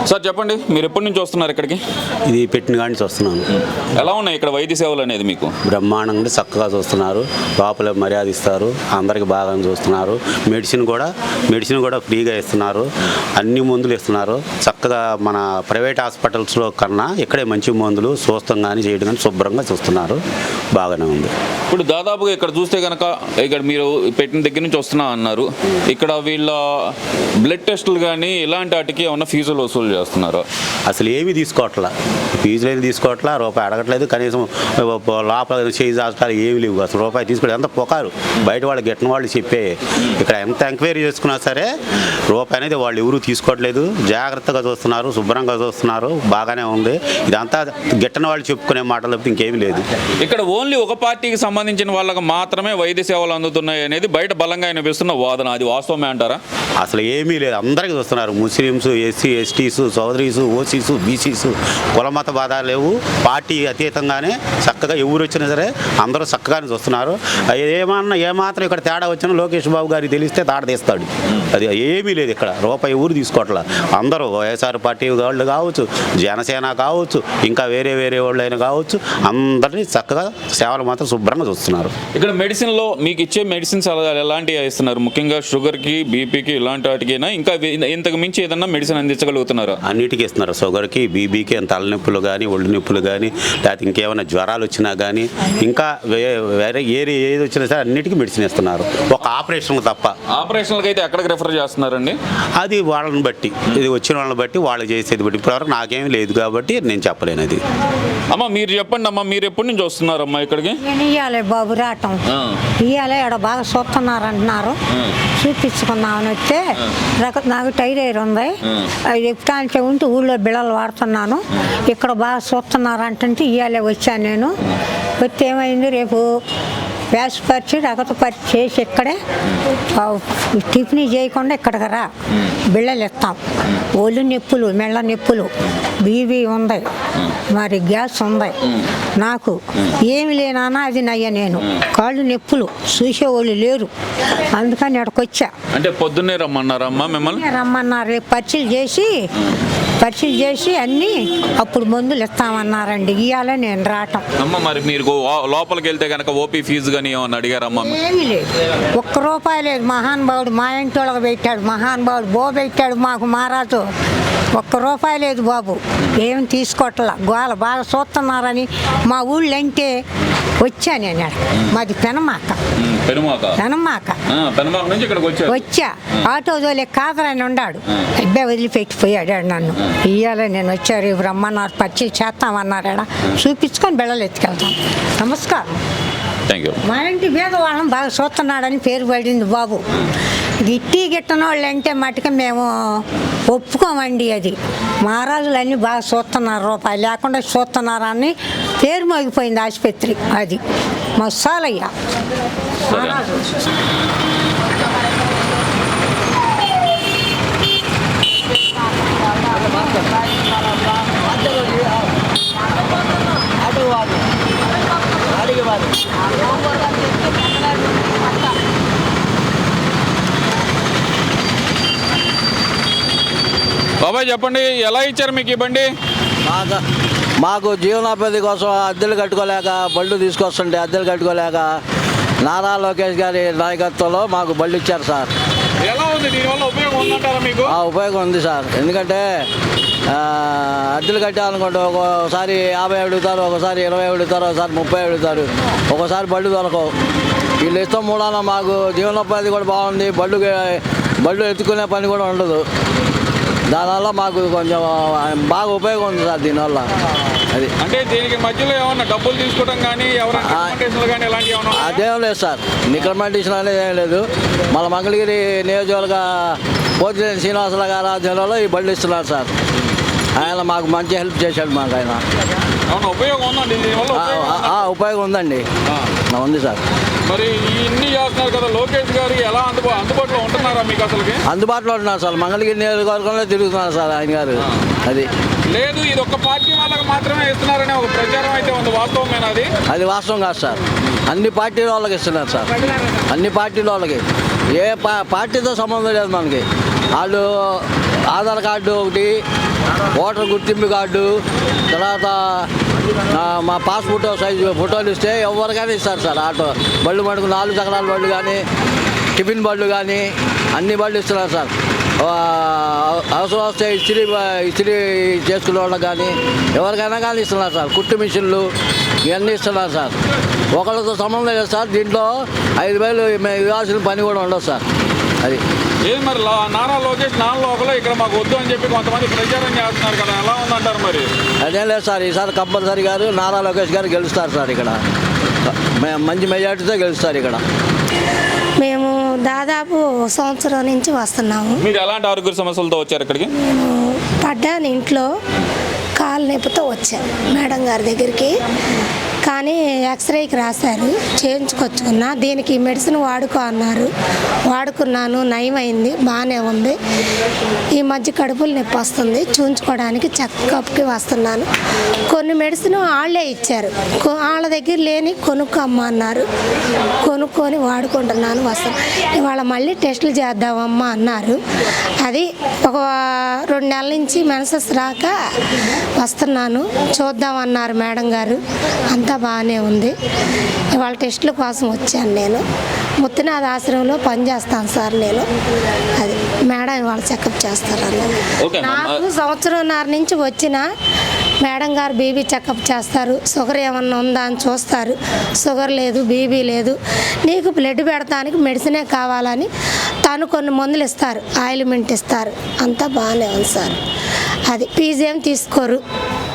Sir చెప్పండి, మీరు ఎప్పటి నుంచి వస్తున్నారు ఇక్కడికి? ఇది పెట్టిన కాడి నుంచి వస్తున్నాను. ఎలా ఉన్నాయి ఇక్కడ వైద్య సేవలు అనేది మీకు? బ్రహ్మాండంగా చక్కగా చూస్తున్నారు, లోపల మర్యాద ఇస్తారు, అందరికి బాగా చూస్తున్నారు. మెడిసిన్ కూడా ఫ్రీగా ఇస్తున్నారు, అన్ని మందులు ఇస్తున్నారు. చక్కగా మన ప్రైవేట్ హాస్పిటల్స్లో కన్నా ఇక్కడే మంచి మందులు చూస్తాం కానీ చేయడం కానీ శుభ్రంగా చూస్తున్నారు, బాగానే ఉంది. ఇప్పుడు దాదాపుగా ఇక్కడ చూస్తే కనుక ఇక్కడ మీరు పెట్టిన దగ్గర నుంచి వస్తున్నా అన్నారు, ఇక్కడ వీళ్ళ బ్లడ్ టెస్టులు కానీ ఇలాంటి వాటికి ఏమన్నా ఫీజులు వసూలు చేస్తున్నారు? అసలు ఏమీ తీసుకోవట్లా, ఫీజులు ఏమి తీసుకోవట్లా, రూపాయి అడగట్లేదు. కనీసం లోపల చేయి హాస్పిటల్ ఏమి లేవు, అసలు రూపాయి తీసుకోవడం ఎంత పొకారు. బయట వాళ్ళు గిట్టిన వాళ్ళు చెప్పే ఇక్కడ ఎంత ఎంక్వైరీ చేసుకున్నా సరే రూపాయి అనేది వాళ్ళు ఎవరు తీసుకోవట్లేదు. జాగ్రత్తగా చూస్తున్నారు, శుభ్రంగా చూస్తున్నారు, బాగానే ఉంది. ఇదంతా గిట్టని వాళ్ళు చెప్పుకునే మాటలు తప్పితే ఇంకేమీ లేదు. ఇక్కడ ఓన్లీ ఒక పార్టీకి సంబంధించిన వాళ్ళకి మాత్రమే వైద్య సేవలు అందుతున్నాయి అనేది బయట బలంగా వినిపిస్తున్న వాదన, అది వాస్తవమే అంటారా? అసలు ఏమీ లేదు, అందరికీ చూస్తున్నారు. Muslims, SC, STs, Chowdarys, OCs, BCs, కులమత బాధాలు లేవు. పార్టీ అతీతంగానే చక్కగా ఎవరు వచ్చినా సరే అందరూ చక్కగానే చూస్తున్నారు. ఏమాత్రం ఇక్కడ తేడా వచ్చినా లోకేష్ బాబు గారికి తెలిస్తే తాట తీస్తాడు. అది ఏమీ లేదు, ఇక్కడ రూపాయి ఎవరు తీసుకోవట్లా. అందరూ వైఎస్ఆర్ పార్టీ వాళ్ళు కావచ్చు, జనసేన కావచ్చు, ఇంకా వేరే వాళ్ళు అయినా కావచ్చు, అందరినీ చక్కగా సేవలు మాత్రం శుభ్రంగా చూస్తున్నారు. ఇక్కడ మెడిసిన్లో మీకు ఇచ్చే మెడిసిన్స్ ఎలాంటివి ఇస్తున్నారు? ముఖ్యంగా షుగర్కి, బీపీకి ఇలాంటి వాటికైనా ఇంకా ఇంతకు మించి ఏదన్నా మెడిసిన్ అందించగలుగుతున్నారు? అన్నిటికీ ఇస్తున్నారు. షుగర్కి, బీపీకి, తలనొప్పులు కానీ, ఒళ్ళు నొప్పులు కానీ, లేకపోతే ఇంకేమైనా జ్వరాలు వచ్చినా కానీ, ఇంకా వేరే ఏది వచ్చినా సరే అన్నిటికీ మెడిసిన్ ఇస్తున్నారు, ఒక ఆపరేషన్ తప్ప. ఆపరేషన్లకి అయితే ఎక్కడికి రిఫర్ చేస్తున్నారండి? అది వాళ్ళని బట్టి, ఇది వచ్చిన వాళ్ళని బట్టి, వాళ్ళు చేసేది బట్టి. ఇప్పటివరకు నాకేమీ లేదు కాబట్టి నేను చెప్పలేను. అది అమ్మ మీరు చెప్పండి అమ్మా, మీరు ఎప్పటి నుంచి వస్తున్నారమ్మా ఇక్కడికి? నేను ఇవ్వాలి బాబు రావటం, ఇవ్వాలి ఇక్కడ బాగా చూస్తున్నారు అంటున్నారు, చూపించుకున్నామని వస్తే నాకు టైరాయిడ్ ఉంది, అది ఎప్పుడంటే ఉంటే ఊళ్ళో బిళ్ళలు వాడుతున్నాను, ఇక్కడ బాగా చూస్తున్నారు అంటే ఇవ్వాలి వచ్చాను. నేను వచ్చి ఏమైంది, రేపు వ్యాస్ పరిచి రగత పరిచి చేసి ఇక్కడే టిఫిన్ చేయకుండా ఇక్కడికి రా, బిళ్ళలు ఇస్తాం. ఒళ్ళు నొప్పులు, మెళ్ళ నొప్పులు, బీబీ ఉంది, మరి గ్యాస్ ఉంది, నాకు ఏమి లేనా అది నయ్య. నేను కాళ్ళు నొప్పులు, చూసేవాళ్ళు లేరు, అందుకని ఇక్కడికి వచ్చా. అంటే పొద్దున్నే రమ్మన్నారమ్మా మిమ్మల్ని? రమ్మన్నారు, రేపు పరీక్షలు చేసి అన్నీ అప్పుడు మందులు ఇస్తామన్నారండి. ఇవాళ నేను రావటం. అమ్మ మరి మీరు లోపలికి వెళ్తే కనుక ఓపీ ఫీజు కానీ ఏమన్నా అడిగారమ్మా? ఏమీ లేదు, ₹1 లేదు. మహానుభావుడు మా ఇంటి వాళ్ళకి పెట్టాడు, మహానుభావుడు పెట్టాడు మాకు మహారాజు. ₹1 లేదు బాబు, ఏం తీసుకోవట్లా. గోల బాగా చూస్తున్నారని మా ఊళ్ళో అంటే వచ్చా నేను. మాది పెనమాక నుంచి ఇక్కడికి వచ్చా. ఆటో తోలే కాదరని ఉన్నాడు, అబ్బాయి వదిలిపెట్టిపోయాడు నన్ను. ఇవాళ నేను వచ్చా, రేపు రమ్మన్నారు, పచ్చి చేస్తామన్నారు, చూపించుకొని బిళ్ళలు ఎత్తుకెళ్తాం. నమస్కారం. Thank you. మా ఇంటి మీద వాళ్ళని బాగా చూస్తున్నాడని పేరు పడింది బాబు. గిట్టన వాళ్ళు అంటే మటుకు మేము ఒప్పుకోమండి. అది మహారాజులు అన్నీ బాగా చూస్తున్నారు, రూపాయి లేకుండా చూస్తున్నారని పేరు మోగిపోయింది ఆసుపత్రి. అది మసాలయ్య మహారాజు. బాబాయ్ చెప్పండి, ఎలా ఇచ్చారు మీకు ఈ బండి? మాకు జీవనోపాధి కోసం అద్దెలు కట్టుకోలేక బళ్ళు తీసుకొస్తుంటే అద్దెలు కట్టుకోలేక నారా లోకేష్ గారి నాయకత్వంలో మాకు బళ్ళు ఇచ్చారు సార్. ఎలా ఉంది, దీనివల్ల ఉపయోగం ఉందంటారా మీకు? ఉపయోగం ఉంది సార్, ఎందుకంటే అద్దెలు కట్టాలనుకుంటే ఒకసారి 50 అడుగుతారు, ఒకసారి 20 అడుగుతారు, ఒకసారి 30 అడుగుతారు, ఒకసారి బళ్ళు దొరకవు. వీళ్ళు ఇష్టం మూలాన మాకు జీవనోపాధి కూడా బాగుంది, బళ్ళు ఎత్తుకునే పని కూడా ఉండదు. దానివల్ల మాకు కొంచెం బాగా ఉపయోగం ఉంది సార్ దీనివల్ల. అది అంటే దీనికి మధ్యలో ఏమన్నా డబ్బులు తీసుకోవడం కానీ అదేం లేదు సార్, రికమెండేషన్ అనేది ఏం లేదు. మన మంగళగిరి నియోజకవర్గ పోతినేని శ్రీనివాసరావు గారి ఆధ్వర్యంలో ఈ బళ్ళు ఇస్తున్నారు సార్. ఆయన మాకు మంచి హెల్ప్ చేశాడు మాకు. ఆయన ఉపయోగం ఉందండి, ఉంది సార్. మరి ఇన్ని చేస్తున్నారు కదా, లోకేష్ గారు ఎలా అందుబాటులో ఉంటున్నారా మీకు? అసలు అందుబాటులో ఉంటున్నారు సార్, మంగళగిరి నియోజకవర్గంలో తిరుగుతున్నారు సార్ ఆయన గారు. అది లేదు, ఇది ఒక పార్టీ వాళ్ళకి మాత్రమే ఇస్తున్నారనే ఒక ప్రచారం అయితే ఉంది, వాస్తవమేనా? అది వాస్తవం కాదు సార్, అన్ని పార్టీల వాళ్ళకి ఇస్తున్నారు సార్, అన్ని పార్టీల వాళ్ళకి. ఏ పార్టీతో సంబంధం లేదు మనకి. వాళ్ళు ఆధార్ కార్డు ఒకటి, ఓటర్ గుర్తింపు కార్డు, తర్వాత మా పాస్పోర్ట్ సైజు ఫోటోలు ఇస్తే ఎవరికైనా ఇస్తారు సార్. ఆటో బళ్ళు మటుకు 4 చక్రాల బళ్ళు కానీ, టిఫిన్ బళ్ళు కానీ అన్ని బళ్ళు ఇస్తున్నారు సార్. అవసరం వస్తే ఇస్త్రీ చేసుకునే వాళ్ళకి కానీ ఎవరికైనా కానీ ఇస్తున్నారు సార్. కుట్టు మిషన్లు ఇవన్నీ ఇస్తున్నారు సార్. ఒకళ్ళతో సంబంధం లేదు సార్. దీంట్లో 5,000 మేము ఇవ్వాల్సిన పని కూడా ఉండదు సార్. అది ఏది మరి నారా లోకేష్ లోకలో ఇక్కడ మాకు వద్దు అని చెప్పి కొంతమంది ప్రచారం చేస్తున్నారు కదా, ఎలా ఉందంటారు మరి? అదేం లేదు సార్. ఈసారి కంపల్సరీ గారు నారా లోకేష్ గారు గెలుస్తారు సార్. ఇక్కడ మంచి మెజార్టీతో గెలుస్తారు ఇక్కడ. మేము దాదాపు సంవత్సరం నుంచి వస్తున్నాము. మీరు ఎలాంటి ఆరోగ్య సమస్యలతో వచ్చారు ఇక్కడికి? నేను పడ్డాను, ఇంట్లో కాలు నొప్పితో వచ్చాను మేడం గారి దగ్గరికి. కానీ ఎక్స్రేకి రాశారు, చేయించుకొచ్చుకున్నా. దీనికి మెడిసిన్ వాడుకో అన్నారు, వాడుకున్నాను, నయమైంది, బాగానే ఉంది. ఈ మధ్య కడుపులు నొప్పి వస్తుంది, చూయించుకోవడానికి చెకప్కి వస్తున్నాను. కొన్ని మెడిసిన్ వాళ్ళే ఇచ్చారు, వాళ్ళ దగ్గర లేని కొనుక్కమ్మ అన్నారు. కొనుక్కొని వాడుకుంటున్నాను, వస్తాను. ఇవాళ మళ్ళీ టెస్టులు చేద్దామమ్మా అన్నారు. అది ఒక 2 నెలల నుంచి మెన్సెస్ రాక వస్తున్నాను, చూద్దామన్నారు మేడం గారు. అంతా బాగానే ఉంది. ఇవాళ టెస్టుల కోసం వచ్చాను. నేను ముత్తినాథ ఆశ్రమంలో పనిచేస్తాను సార్. నేను అది మేడం ఇవాళ చెకప్ చేస్తారన్నారు. నాకు సంవత్సరంన్నర నుంచి వచ్చిన మేడం గారు బీబీ చెకప్ చేస్తారు. షుగర్ ఏమన్నా ఉందా అని చూస్తారు. షుగర్ లేదు, బీబీ లేదు, నీకు బ్లడ్ పెడతానికి మెడిసినే కావాలని తను కొన్ని మందులు ఇస్తారు, ఆయిల్మెంట్ ఇస్తారు. అంతా బాగానే ఉంది సార్. అది ఫీజు ఏం తీసుకోరు.